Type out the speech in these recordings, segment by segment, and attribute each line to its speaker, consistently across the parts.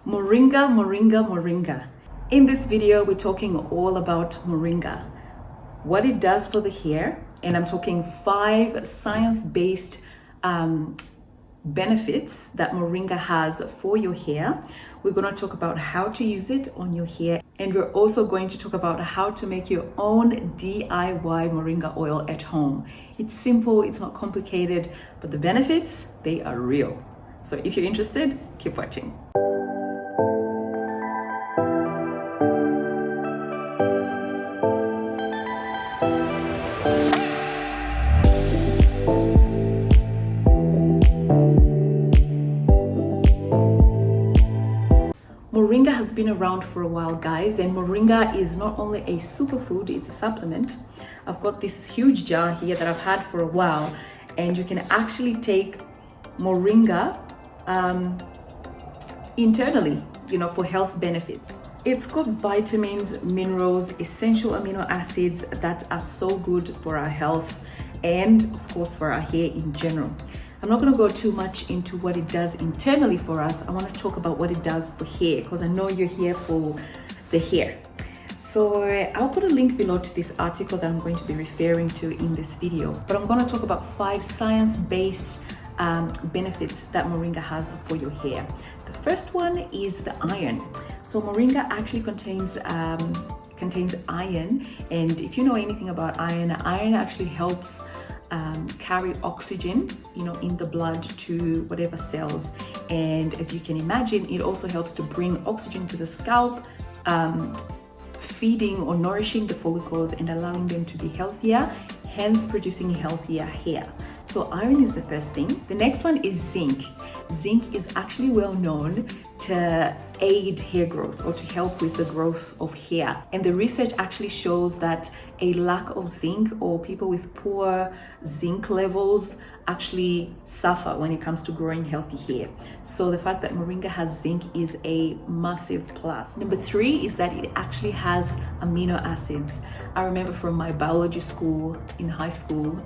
Speaker 1: Moringa, moringa, moringa. In this video, we're talking all about moringa, what it does for the hair, and I'm talking 5 science-based benefits that moringa has for your hair. We're going to talk about how to use it on your hair, and we're also going to talk about how to make your own DIY moringa oil at home. It's simple, it's not complicated, but the benefits, they are real. So if you're interested, keep watching. Moringa has been around for a while, guys, and moringa is not only a superfood, it's a supplement. I've got this huge jar here that I've had for a while, and you can actually take moringa internally, for health benefits. It's got vitamins, minerals, essential amino acids that are so good for our health and of course for our hair in general. I'm not going to go too much into what it does internally for us. I want to talk about what it does for hair, because I know you're here for the hair. So I'll put a link below to this article that I'm going to be referring to in this video. But I'm going to talk about 5 science-based benefits that moringa has for your hair. The first one is the iron. So moringa actually contains iron, and if you know anything about iron actually helps carry oxygen in the blood to whatever cells, and as you can imagine, it also helps to bring oxygen to the scalp, feeding or nourishing the follicles and allowing them to be healthier, hence producing healthier hair. So iron is the first thing. The next one is zinc. Zinc is actually well known to aid hair growth or to help with the growth of hair. And the research actually shows that a lack of zinc or people with poor zinc levels actually suffer when it comes to growing healthy hair. So the fact that moringa has zinc is a massive plus. Number 3 is that it actually has amino acids. I remember from my biology school in high school,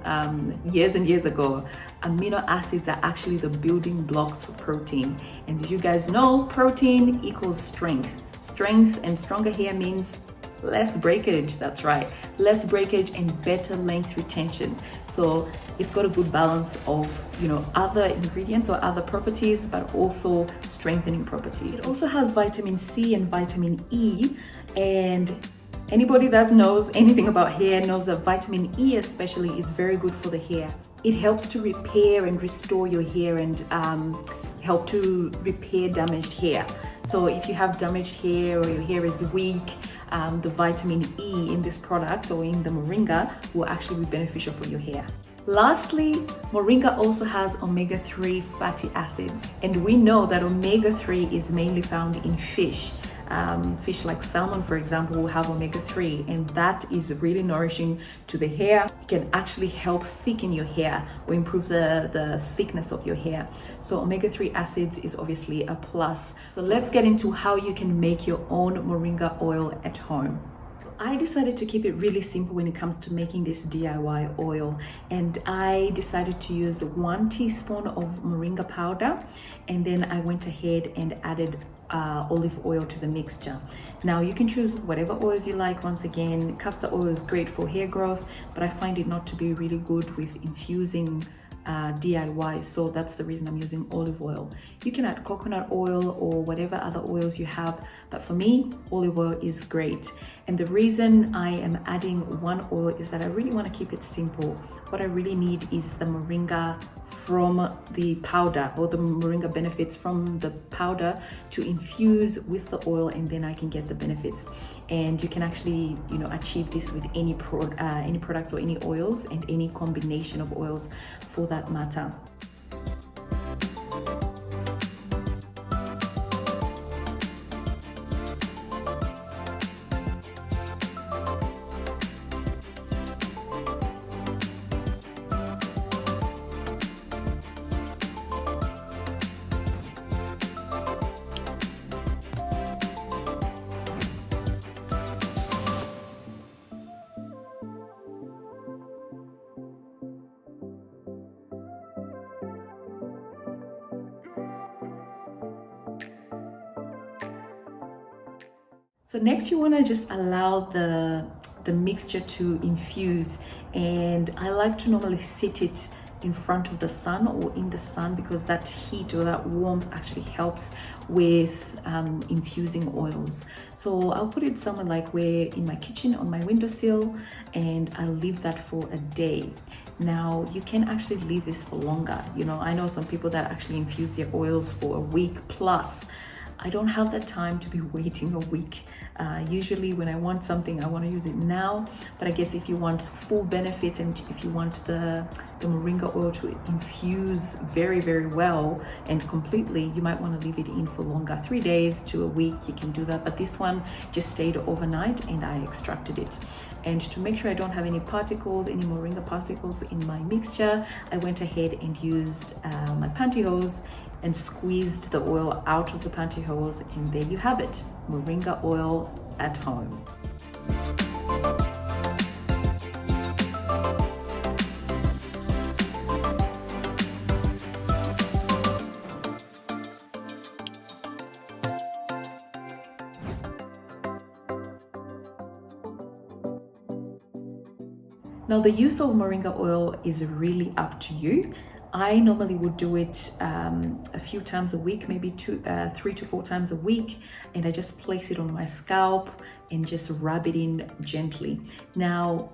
Speaker 1: years and years ago, amino acids are actually the building blocks for protein. And as you guys know, protein equals strength. Strength and stronger hair means less breakage. That's right, less breakage and better length retention. So it's got a good balance of other ingredients or other properties, but also strengthening properties. It also has vitamin C and vitamin E, and anybody that knows anything about hair knows that vitamin E especially is very good for the hair. It helps to repair and restore your hair and help to repair damaged hair. So if you have damaged hair or your hair is weak, the vitamin E in this product or in the moringa will actually be beneficial for your hair. Lastly, moringa also has omega-3 fatty acids, and we know that omega-3 is mainly found in fish. Fish like salmon, for example, will have omega-3, and that is really nourishing to the hair. It can actually help thicken your hair or improve the thickness of your hair. So omega-3 acids is obviously a plus. So let's get into how you can make your own moringa oil at home. I decided to keep it really simple when it comes to making this DIY oil, and I decided to use 1 teaspoon of moringa powder, and then I went ahead and added olive oil to the mixture. Now you can choose whatever oils you like. Once again, castor oil is great for hair growth, but I find it not to be really good with infusing DIY, so that's the reason I'm using olive oil. You can add coconut oil or whatever other oils you have, but for me, olive oil is great. And the reason I am adding 1 oil is that I really want to keep it simple. What I really need is the moringa from the powder, or the moringa benefits from the powder to infuse with the oil, and then I can get the benefits. And you can actually achieve this with any products or any oils, and any combination of oils for that matter. So next you want to just allow the mixture to infuse, and I like to normally sit it in front of the sun or in the sun, because that heat or that warmth actually helps with infusing oils. So I'll put it somewhere like where in my kitchen on my windowsill, and I'll leave that for a day. Now you can actually leave this for longer. You know, I know some people that actually infuse their oils for a week plus. I don't have that time to be waiting a week. Usually when I want something, I want to use it now, but I guess if you want full benefits and if you want the moringa oil to infuse very, very well and completely, you might want to leave it in for longer. 3 days to a week, you can do that. But this one just stayed overnight and I extracted it. And to make sure I don't have any particles, any moringa particles in my mixture, I went ahead and used my pantyhose and squeezed the oil out of the pantyhose, and there you have it, moringa oil at home. Now the use of moringa oil is really up to you. I normally would do it a few times a week, maybe 3 to 4 times a week, and I just place it on my scalp and just rub it in gently. Now,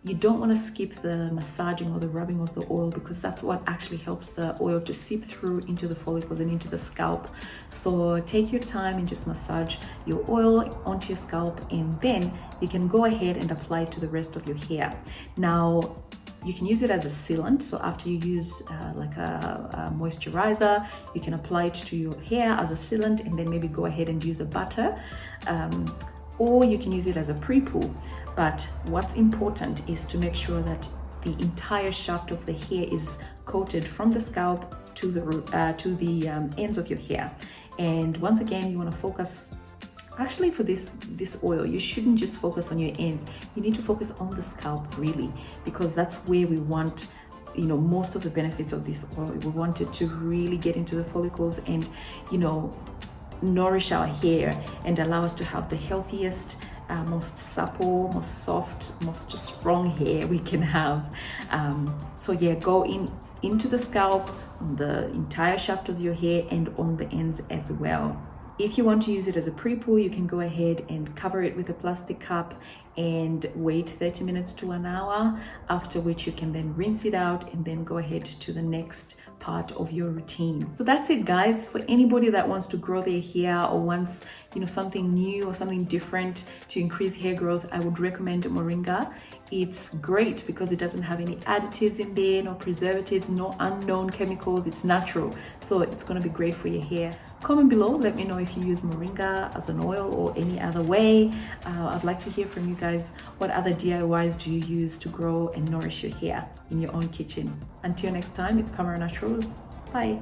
Speaker 1: you don't want to skip the massaging or the rubbing of the oil, because that's what actually helps the oil to seep through into the follicles and into the scalp. So take your time and just massage your oil onto your scalp, and then you can go ahead and apply it to the rest of your hair. Now, you can use it as a sealant. So after you use like a moisturizer, you can apply it to your hair as a sealant, and then maybe go ahead and use a butter, or you can use it as a pre-poo. But what's important is to make sure that the entire shaft of the hair is coated from the scalp to the ends of your hair. And once again, you want to focus. Actually, for this oil, you shouldn't just focus on your ends. You need to focus on the scalp, really, because that's where we want, you know, most of the benefits of this oil. We want it to really get into the follicles and, you know, nourish our hair and allow us to have the healthiest, most supple, most soft, most strong hair we can have. So yeah, go into the scalp, on the entire shaft of your hair, and on the ends as well. If you want to use it as a pre-poo, you can go ahead and cover it with a plastic cup and wait 30 minutes to an hour, after which you can then rinse it out and then go ahead to the next part of your routine. So that's it, guys. For anybody that wants to grow their hair or wants, you know, something new or something different to increase hair growth, I would recommend moringa. It's great because it doesn't have any additives in there, no preservatives, no unknown chemicals. It's natural, so it's going to be great for your hair. Comment below, let me know if you use moringa as an oil or any other way. I'd like to hear from you guys. What other DIYs do you use to grow and nourish your hair in your own kitchen? Until next time, it's Pamela Naturals. Bye.